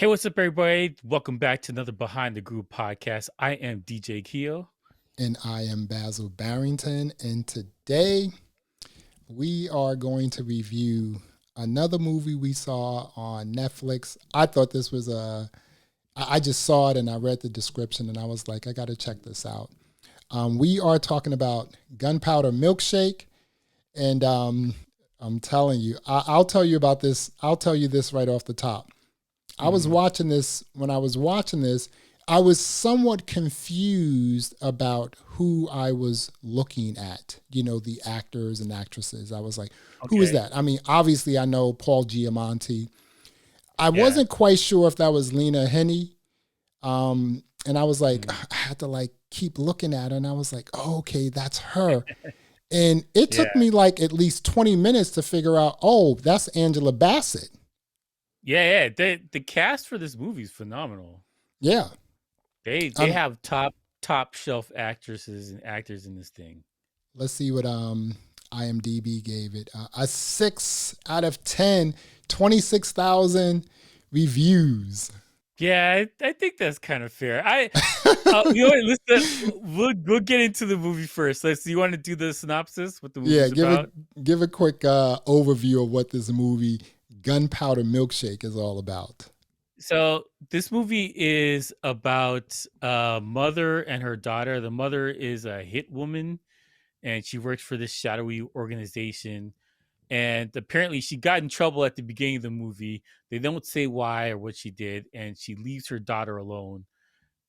Hey, what's up, everybody? Welcome back to another Behind the Groove podcast. I am DJ Keo. And I am Basil Barrington. And today we are going to review another movie we saw on Netflix. I thought this was I just saw it and I read the description and I was like, I got to check this out. We are talking about Gunpowder Milkshake. And I'm telling you, I'll tell you about this. I'll tell you this right off the top. I was watching this. When I was watching this, I was somewhat confused about who I was looking at, the actors and actresses. I was like, who is that? I mean, obviously I know Paul Giamatti. I wasn't quite sure if that was Lena Headey. And I was like, I had to keep looking at her and I was like, oh, okay, that's her. And it took me at least 20 minutes to figure out, oh, that's Angela Bassett. Yeah. The cast for this movie is phenomenal. Yeah. They have top shelf actresses and actors in this thing. Let's see what IMDb gave it. A 6 out of 10, 26,000 reviews. Yeah, I think that's kind of fair. We'll get into the movie first. Do you want to do the synopsis? What the movie's about? Give a quick overview of what this movie Gunpowder Milkshake is all about. So this movie is about a mother and her daughter. The mother is a hit woman, and she works for this shadowy organization. And apparently she got in trouble at the beginning of the movie. They don't say why or what she did, and she leaves her daughter alone.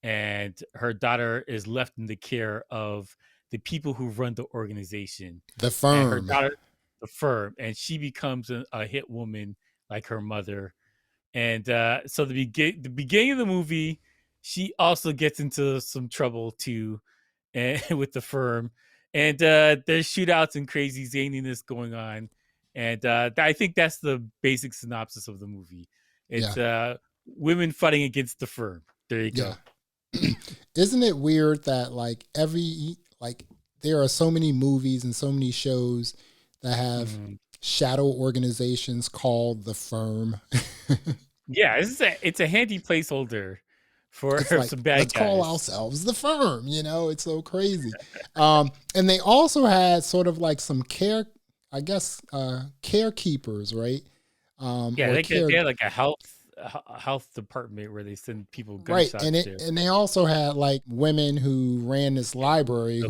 And her daughter is left in the care of the people who run the organization. The firm. And her daughter, the firm. And she becomes a hit woman like her mother. And so the beginning of the movie, she also gets into some trouble too, with the firm. And there's shootouts and crazy zaniness going on. And I think that's the basic synopsis of the movie. It's women fighting against the firm. There you go. Isn't it weird that there are so many movies and so many shows that have shadow organizations called the firm? Yeah, it's a handy placeholder for some bad let's guys. Call ourselves the firm. It's so crazy. And they also had sort of some carekeepers, right? They had a health department where they send people gunshots. Right, and they also had women who ran this library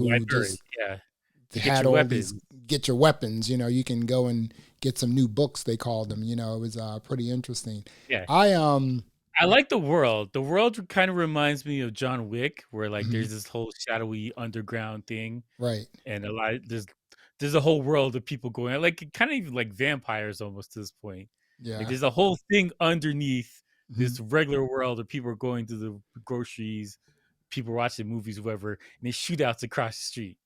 had all these get your weapons. You can go and get some new books. They called them. It was pretty interesting. Yeah, I like the world. The world kind of reminds me of John Wick, where there's this whole shadowy underground thing, right? And there's a whole world of people going kind of even like vampires almost to this point. Yeah, there's a whole thing underneath this regular world of people are going to the groceries, people watching movies, whatever, and there's shootouts across the street.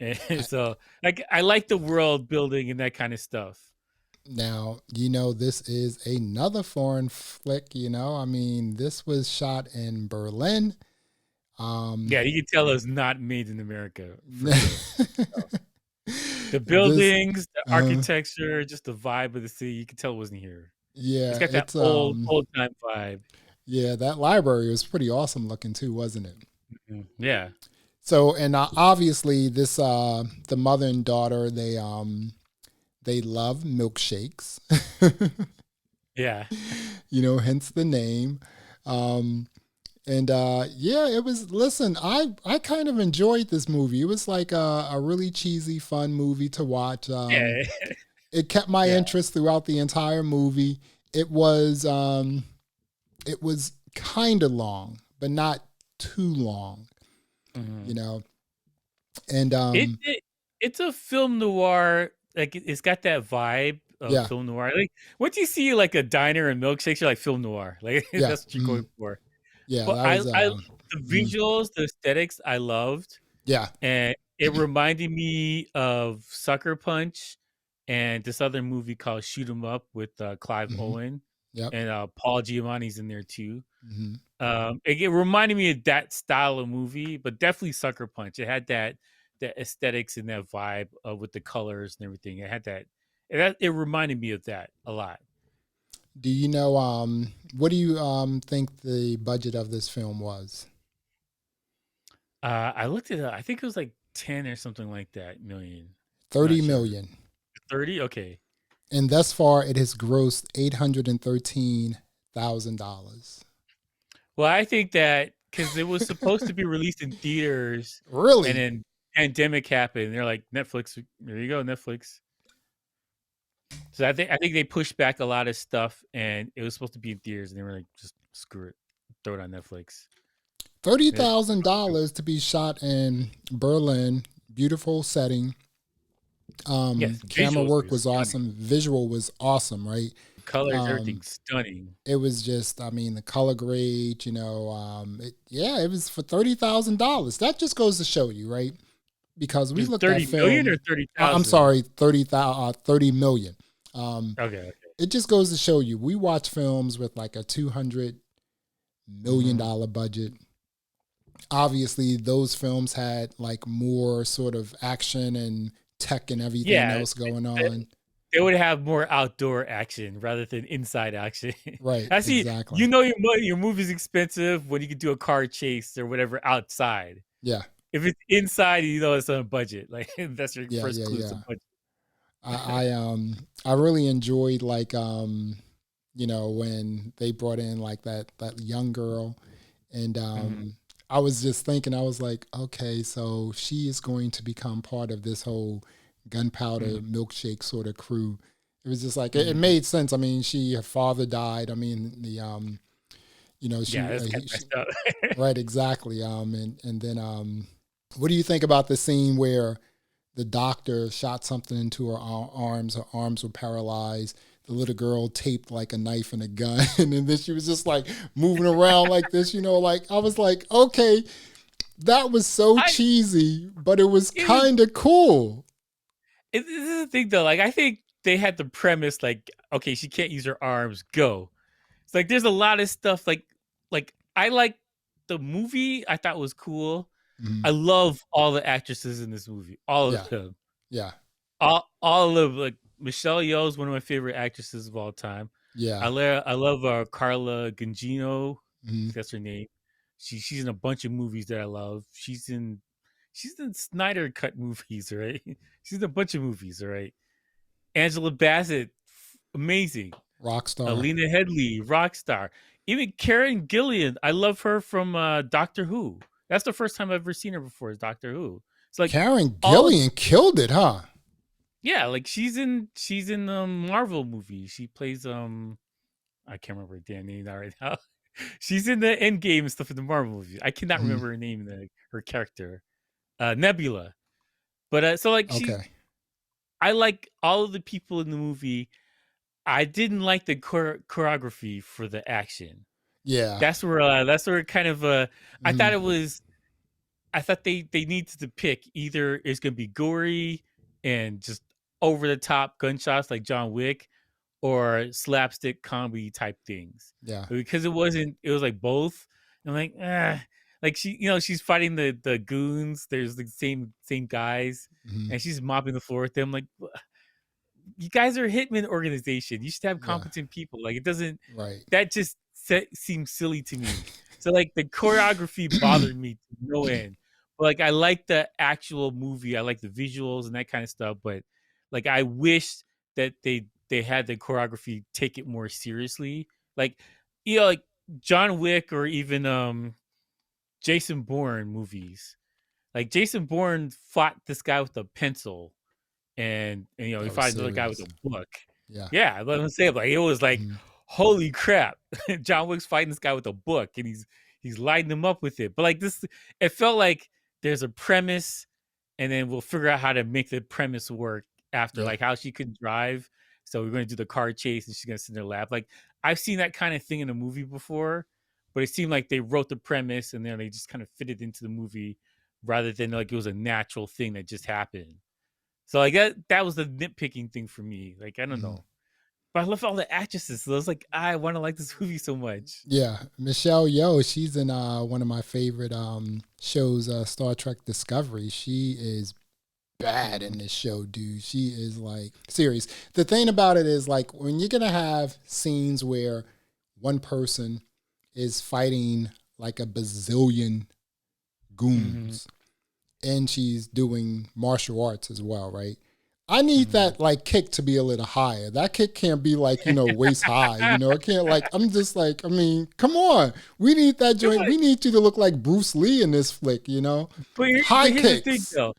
And so I like the world building and that kind of stuff. Now, this is another foreign flick, I mean, this was shot in Berlin. Yeah, you can tell it's not made in America. The buildings, the architecture, just the vibe of the city, you can tell it wasn't here. Yeah. It's got that old time vibe. Yeah, that library was pretty awesome looking too, wasn't it? Mm-hmm. Yeah. So, and obviously this, the mother and daughter, they love milkshakes. Yeah. Hence the name. It was, listen, I kind of enjoyed this movie. It was a really cheesy, fun movie to watch. It kept my interest throughout the entire movie. It was kind of long, but not too long. And it's a film noir. It's got that vibe of film noir. Once you see a diner and milkshakes, you're like film noir. That's what you're going for. Yeah, but the visuals, the aesthetics, I loved. Yeah, and it reminded me of Sucker Punch and this other movie called Shoot 'Em Up with Clive Owen. Yep. And Paul Giamatti's in there too. It reminded me of that style of movie, but definitely Sucker Punch. It had that aesthetics and that vibe with the colors and everything. It had that. It reminded me of that a lot. Do you know what do you think the budget of this film was? I looked it up. I think it was like 10 or something like that million. I'm not 30 sure. million. 30? Okay. And thus far it has grossed $813,000. Well, I think that because it was supposed to be released in theaters, and Really? then pandemic happened. They're like Netflix. There you go, Netflix. So I think they pushed back a lot of stuff, and it was supposed to be in theaters, and they were like, just screw it, throw it on Netflix. Thirty And thousand dollars to be shot in Berlin, beautiful setting. yes, Camera visuals were work was stunning. awesome. Visual was awesome, right? Colors, Um, everything stunning. it was just, I mean, the color grade, yeah, it was for $30,000. That just goes to show you, right? Because we Is looked at 30 million or film. thirty I'm thousand? sorry, 30 million. Um, Okay. it just goes to show you, we watch films with like a $200 million Hmm. budget. Obviously, those films had like more sort of action and tech and everything Yeah, else going they, on. they would have more outdoor action rather than inside action. Right, I see. exactly. You know your movie's expensive when you can do a car chase or whatever outside. Yeah, If it's inside, you know it's on a budget. Like that's your yeah, first yeah, clue. It's a yeah. budget. I really enjoyed like when they brought in like that young girl, and Hmm. I was just thinking, I was like, okay, so she is going to become part of this whole Gunpowder Hmm. Milkshake sort of crew. It was just like it Hmm. made sense. I mean, her father died. I mean, Yeah, that's kind of she messed up. right, exactly. And then what do you think about the scene where the doctor shot something into her arms? Her arms were paralyzed. The little girl taped like a knife and a gun, and then she was just like moving around like this. Like I was like, okay, that was so I cheesy, but it was it was kind of cool. this is the thing though. Like I think they had the premise like, okay, she can't use her arms. Go. It's like there's a lot of stuff like I like the movie. I thought was cool. Mhm. I love all the actresses in this movie. All of Yeah, them. yeah, All of like Michelle Yeoh is one of my favorite actresses of all time. yeah. I love Carla Gugino. I Mhm. think that's her name. She's in a bunch of movies that I love. She's in Snyder Cut movies, right? She's in a bunch of movies, all right. Angela Bassett, amazing. Rockstar. Alina Headley, rock star. Even Karen Gillian, I love her from Doctor Who. That's the first time I've ever seen her before. Is Doctor Who? It's like Karen all of Gillian killed it, huh? yeah, like she's in Marvel movies. She plays I can't remember her damn name right now. She's in the End Game and stuff in the Marvel movies. I cannot Mhm. remember her name, her character, Nebula. But so like Okay. I like all of the people in the movie. I didn't like the choreography for the action. Yeah. That's where kind of I thought it Mhm. was I thought they needed to pick either it's gonna be gory and just over the top gunshots like John Wick, or slapstick comedy type things. Yeah. Because it was like both. I'm like, like she's fighting the goons. There's the same guys, Mhm. and she's mopping the floor with them. Like, you guys are a hitman organization. You should have Yeah. competent people. Like, it doesn't. Right. That just seems silly to me. So like the choreography bothered me to no end. But like I like the actual movie. I like the visuals and that kind of stuff. But like I wish that they had the choreography take it more seriously. Like like John Wick or even Jason Bourne movies. Like Jason Bourne fought this guy with a pencil, and he That was fought another guy with serious. a book. Yeah. Yeah, let me say like it was like, Mhm. holy crap! John Wick's fighting this guy with a book, and he's lighting him up with it. But like this, it felt like there's a premise, and then we'll figure out how to make the premise work after, Yeah. like how she couldn't drive, so we're going to do the car chase, and she's going to sit in her lap. Like I've seen that kind of thing in a movie before, but it seemed like they wrote the premise and then they just kind of fit it into the movie rather than like it was a natural thing that just happened. So like that was the nitpicking thing for me. Like I don't Mhm. know, but I love all the actresses. So I was like, I want to like this movie so much. Yeah, Michelle Yeoh, she's in one of my favorite shows, Star Trek Discovery. She is bad in Mhm. this show, dude. She is like serious. The thing about it is like when you're gonna have scenes where one person is fighting like a bazillion Mhm. goons and she's doing martial arts as well, right? I need Mhm. that like kick to be a little higher. That kick can't be like, waist high. It can't like I'm just like, I mean, come on. We need that joint. We need you to look like Bruce Lee in this flick. But High here's the thing kicks. though.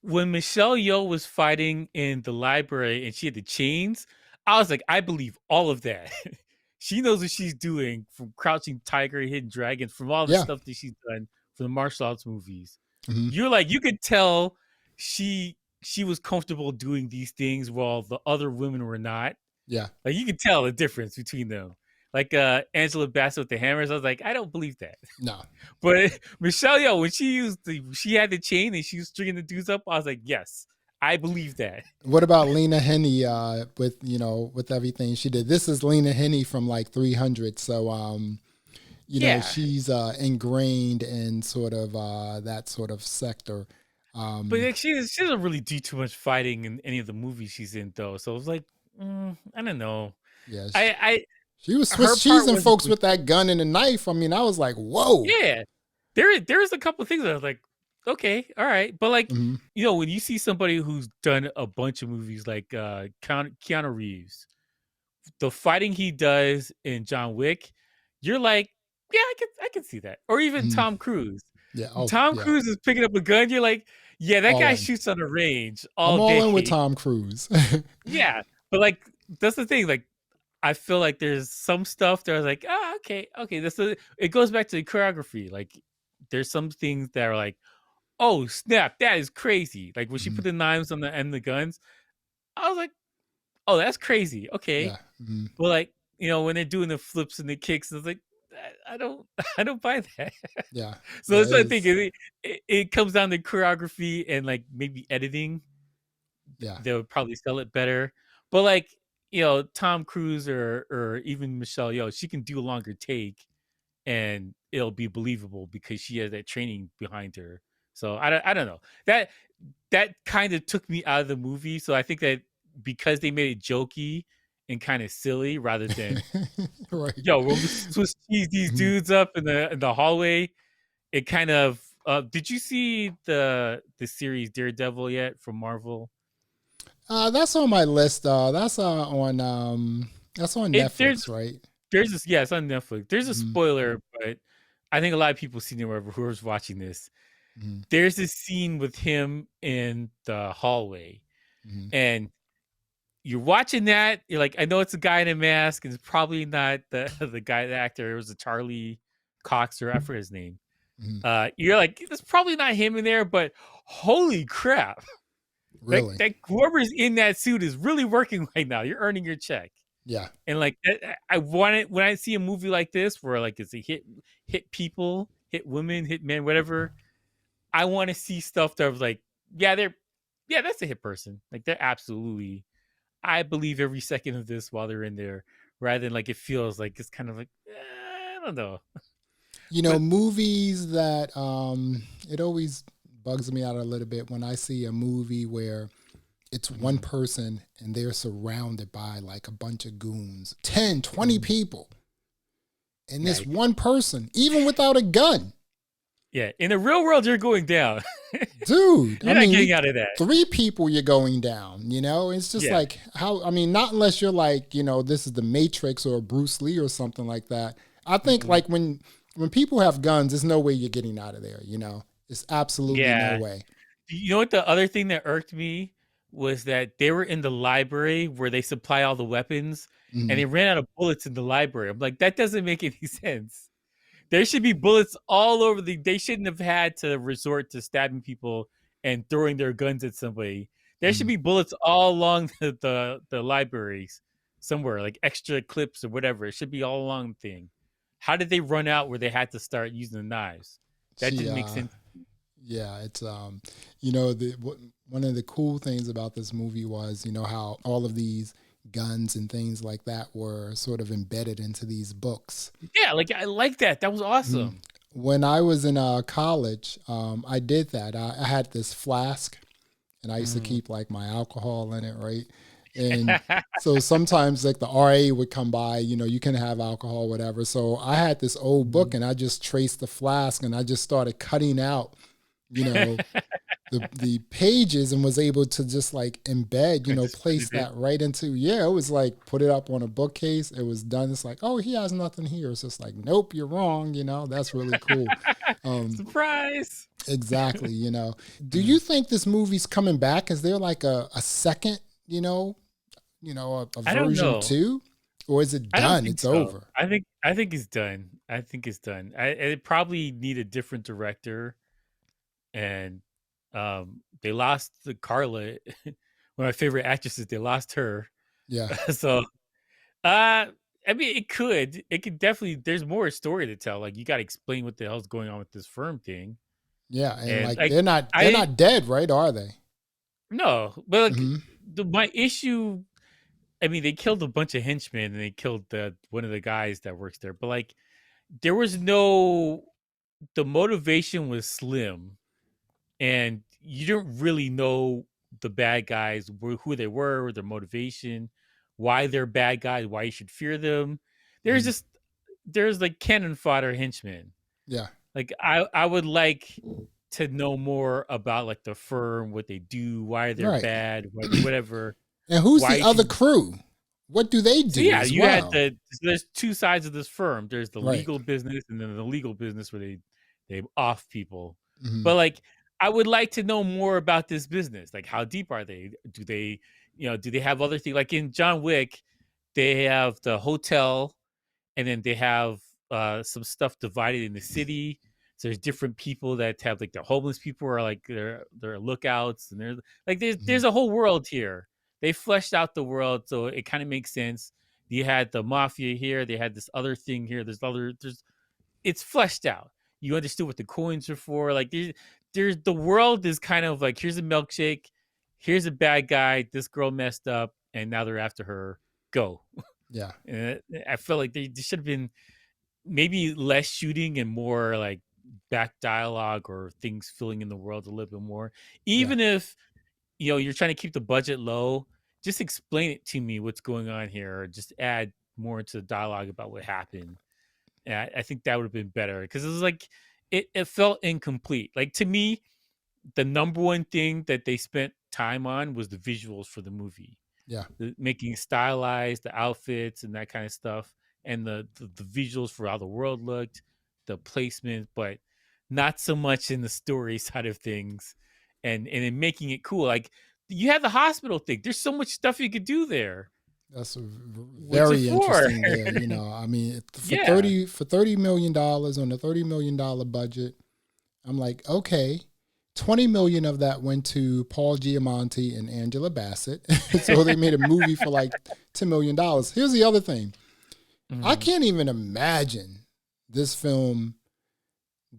When Michelle Yeoh was fighting in the library and she had the chains, I was like, I believe all of that. She knows what she's doing from Crouching Tiger, Hidden Dragon, from all the Yeah. stuff that she's done for the martial arts movies. Hmm. You're like, you could tell she was comfortable doing these things while the other women were not. Yeah. Like you could tell the difference between them. Like Angela Bassett with the hammers, I was like, I don't believe that. No. But Michelle Yeoh, when she had the chain and she was stringing the dudes up, I was like, yes, I believe that. What about Lena Headey with with everything she did? This is Lena Headey from like 300. So Yeah, she's ingrained in sort of that sort of sector. but Um, like, she doesn't really do too much fighting in any of the movies she's in, though. So it was like, I don't know. yeah, she was I Her Swiss part cheesing wasn't. folks with that gun and a knife. I mean, I was like, whoa. Yeah, there's a couple of things that I was like, okay, all right, but like Hmm. when you see somebody who's done a bunch of movies like Keanu Reeves, the fighting he does in John Wick, you're like, yeah, I can see that. Or even Hmm. Tom Cruise. Yeah. Oh, Tom yeah. Cruise is picking up a gun. You're like, yeah, that All guy in. shoots on the range I'm all all in with day. Tom Cruise. Yeah, but like that's the thing. Like I feel like there's some stuff that I was like, okay, okay. It goes back to the choreography. Like there's some things that are like, oh snap, that is crazy. Like when she Hmm. put the knives on the end of the guns, I was like, oh, that's crazy. Okay, Yeah. Hmm. but like when they're doing the flips and the kicks, it's like I don't I don't buy that. Yeah. So Yeah. that's It what I think. is. It comes down to choreography and like maybe editing. Yeah. They would probably sell it better. But like Tom Cruise or even Michelle Yeoh, she can do a longer take and it'll be believable because she has that training behind her. So I don't know that kind of took me out of the movie. So I think that because they made it jokey and kind of silly rather than Right. we'll Swiss cheese these Mhm. dudes up in the hallway. It kind of did you see the series Daredevil yet from Marvel? That's on my list. That's on It Netflix, right? there's this yeah, it's on Netflix. There's a Hmm. spoiler, but I think a lot of people seen it whoever's watching this. Hmm. There's this scene with him in the hallway, Hmm. and you're watching that. You're like, I know it's a guy in a mask, and it's probably not the the guy, the actor. It was a Charlie Cox or I forget his name. Hmm. You're like, it's probably not him in there, but holy crap! Like Really? that whoever's in that suit is really working right now. You're earning your check. Yeah. And like I want it when I see a movie like this where like it's a hit people, hit women, hit men, whatever. I want to see stuff that was like, yeah, that's a hit person. Like they're absolutely. I believe every second of this while they're in there, rather than like it feels like it's kind of like I don't know, but Movies that it always bugs me out a little bit when I see a movie where it's one mm, person and they're surrounded by like a bunch of goons, 10, 20 mm, people, and yeah, this one person, even without a gun. yeah. In the real world, you're going down. Dude, I You're not mean, getting out of that. three people you're going down. It's just Yeah. like how, I mean, not unless you're like, this is the Matrix or Bruce Lee or something like that. I think Mm-mm. like when people have guns, there's no way you're getting out of there. It's absolutely no Yeah. way. You know what the other thing that irked me was that they were in the library where they supply all the weapons and Mhm. they ran out of bullets in the library. I'm like, that doesn't make any sense. There should be bullets all over they shouldn't have had to resort to stabbing people and throwing their guns at somebody. There should Mhm. be bullets all along the libraries somewhere, like extra clips or whatever. It should be all along the thing. How did they run out where they had to start using the knives? That She didn't make sense. Yeah, it's one of the cool things about this movie was, how all of these guns and things like that were sort of embedded into these books. Yeah, like I like that. That was Mhm. awesome. When I was in college, I did that. I had this flask, and I used to Mm. keep like my alcohol in it, right? And so sometimes like the RA would come by, you can have alcohol, whatever. So I had this old book Mhm. and I just traced the flask and I just started cutting out, you know, the pages and was able to just like embed, I just put place it in. that right into, yeah, it was like put it up on a bookcase. It was done. It's like, oh, he has nothing here. It's just like, nope, you're wrong. That's really cool. Um, Surprise. exactly. Do you Mm. think this movie's coming back? Is there like a second, a I don't version know. two? Or is it I don't done? think It's so. over. I think it's done. I think it's done. It probably need a different director, and they lost the Carla, one of my favorite actresses. They lost her, Yeah. so uh, I mean, it could definitely. There's more story to tell. Like you got to explain what the hell's going on with this firm thing, Yeah. And and like like they're I not dead, right? Are they? no, but like Mm-hmm. my issue. I mean, they killed a bunch of henchmen and they killed one of the guys that works there, but like there was no the motivation was slim, and you didn't really know the bad guys who they were, their motivation, why they're bad guys, why you should fear them. There's Mm-hmm. just there's like cannon fodder henchmen. Yeah. Like I would like to know more about like the firm, what they do, why they're Right. bad, whatever, And who's why the you other should. crew? What do they So do yeah, as you had well? there's two sides of this firm. There's the Right. legal business and then the legal business where they off people. Hmm. But like I would like to know more about this business. Like how deep are they? Do they have other things like in John Wick, they have the hotel and then they have some stuff divided in the city. So there's different people that have like the homeless people are like their lookouts and there's like Hmm. there's a whole world here. They fleshed out the world, so it kind of makes sense. You had the mafia here, they had this other thing here. There's it's fleshed out. You understood what the coins are for. Like there's the world is kind of like here's a milkshake, here's a bad guy. This girl messed up, and now they're after her. Go. Yeah. And I felt like they should have been maybe less shooting and more like back dialogue or things filling in the world a little bit more. Yeah. Even if you're trying to keep the budget low, just explain it to me what's going on here, or just add more into the dialogue about what happened. And I think that would have been better because it was like it felt incomplete. Like to me, the number one thing that they spent time on was the visuals for the movie, Yeah. making stylized the outfits and that kind of stuff, and the visuals for how the world looked, the placement, but not so much in the story side of things, and in making it cool. Like you have the hospital thing. There's so much stuff you could do there. That's What's it very for? interesting there. I mean, for Yeah. 30 million dollars on a $30 million budget, I'm like, okay, 20 million of that went to Paul Giamatti and Angela Bassett. So they made a movie for like $10 million. Here's the other thing. I Mhm. can't even imagine this film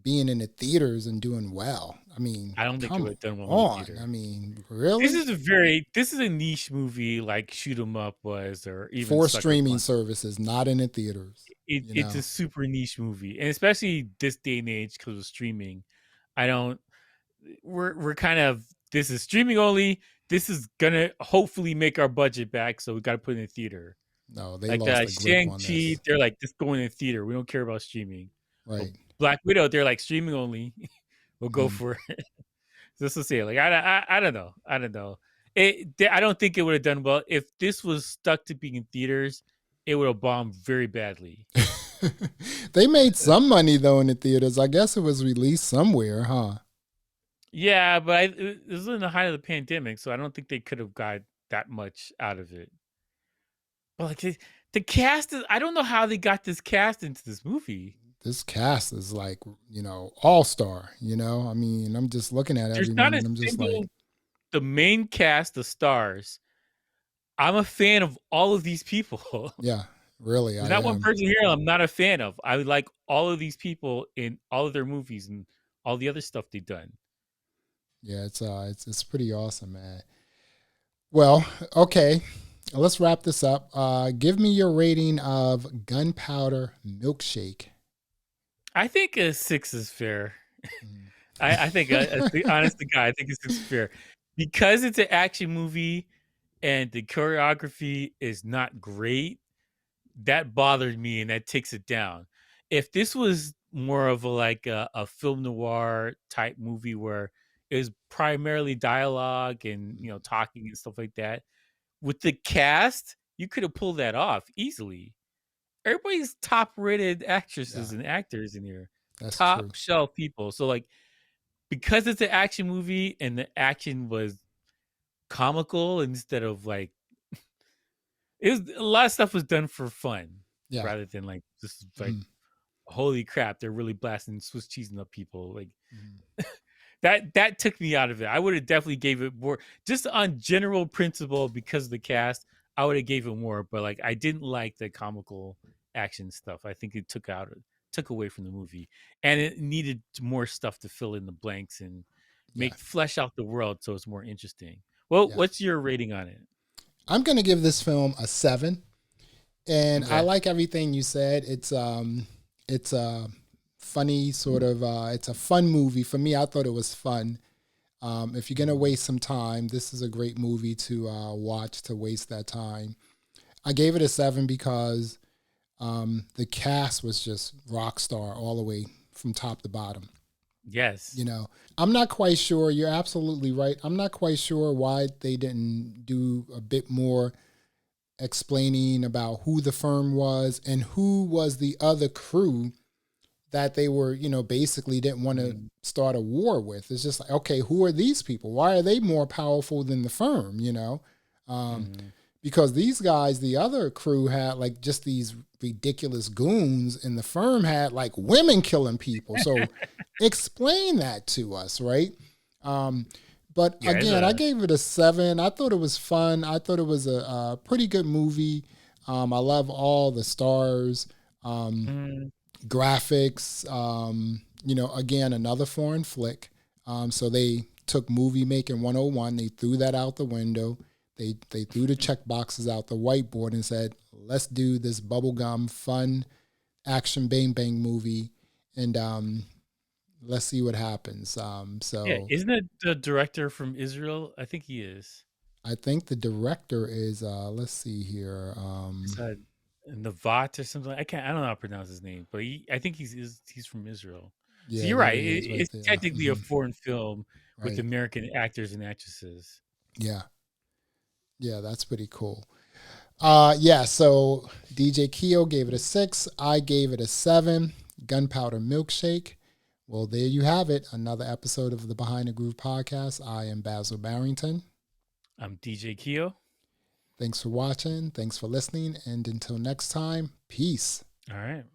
being in the theaters and doing well. I mean, I don't think it come would have done well in the on. I theater. mean, This really? is a niche movie like Shoot 'em Up was, or even For Sucker streaming Punch. services, not in the theaters, It's a super niche movie, and especially this day and age because of streaming. I don't. We're kind of this is streaming only. This is gonna hopefully make our budget back, so we got to put it in the theater. No, they Like lost a grip Shang on Chi, this. they're like just going in the theater. We don't care about streaming. But Right. Black Widow, they're like streaming only. We'll go Mhm. for it. Just to say, like I don't know, I don't know. I don't think it would have done well if this was stuck to being in theaters. It would have bombed very badly. They made some money though in the theaters. I guess it was released somewhere, huh? Yeah, but it was in the height of the pandemic, so I don't think they could have got that much out of it. But like the cast is, I don't know how they got this cast into this movie. This cast is like, all star. I mean, I'm just looking at There's everyone not a and I'm just like, single the main cast, the stars. I'm a fan of all of these people. yeah, really, There's I not one am. person here I'm not a fan of. I like all of these people in all of their movies and all the other stuff they've done. Yeah, it's pretty awesome, man. Well, okay, let's wrap this up. Give me your rating of Gunpowder Milkshake. I think a 6 is fair. Mm. I think, honest to God, I think a 6 is fair. because it's an action movie and the choreography is not great, that bothered me and that takes it down. If this was more of a film noir type movie where it was primarily dialogue and talking and stuff like that, with the cast, you could have pulled that off easily. Everybody's top rated Yeah, actresses and actors in here, that's true. top shelf people. So like because it's an action movie and the action was comical instead of like it was a lot of stuff was done for fun Yeah. rather than like this is like Mm-hmm. holy crap they're really blasting Swiss cheesing up people like Mm-hmm. that took me out of it. I would have definitely gave it more just on general principle because of the cast. I would have gave it more, but like I didn't like the comical action stuff. I think it took away from the movie, and it needed more stuff to fill in the blanks and Yeah. make flesh out the world so it's more interesting. Well, Yeah. what's your rating on it? I'm gonna give this film a 7. And I Okay. like everything you said. It's a funny sort of it's a fun movie. For me, I thought it was fun. If you're gonna waste some time, this is a great movie to watch to waste that time. I gave it a 7 because the cast was just rock star all the way from top to bottom. Yes. You know, I'm not quite sure. You're absolutely right. I'm not quite sure why they didn't do a bit more explaining about who the firm was and who was the other crew that they were, basically didn't want to Mhm. start a war with. It's just like, okay, who are these people? Why are they more powerful than the firm? Um, Mhm. because these guys, the other crew had like just these ridiculous goons, and the firm had like women killing people. So explain that to us, right? Um, but Yeah, it's again, I a gave it a 7. I thought it was fun. I thought it was a pretty good movie. I love all the stars, mhm. graphics. Again, another foreign flick. So they took movie making 101. They threw that out the window. They threw the check boxes out the whiteboard and said, "Let's do this bubblegum fun action bang bang movie, and let's see what happens." Yeah, So isn't it the director from Israel? I think he is. I think the director is let's see here. It's Navat or something. I don't know how to pronounce his name, but I think he's from Israel. So Yeah, you're there right. he is right It's there. technically a foreign film with Right. American actors and actresses. Yeah. Yeah, that's pretty cool. Yeah, so DJ Keo gave it a 6. I gave it a 7. Gunpowder Milkshake. Well, there you have it. Another episode of the Behind the Groove podcast. I am Basil Barrington. I'm DJ Keo. Thanks for watching. Thanks for listening. And until next time, peace. All right.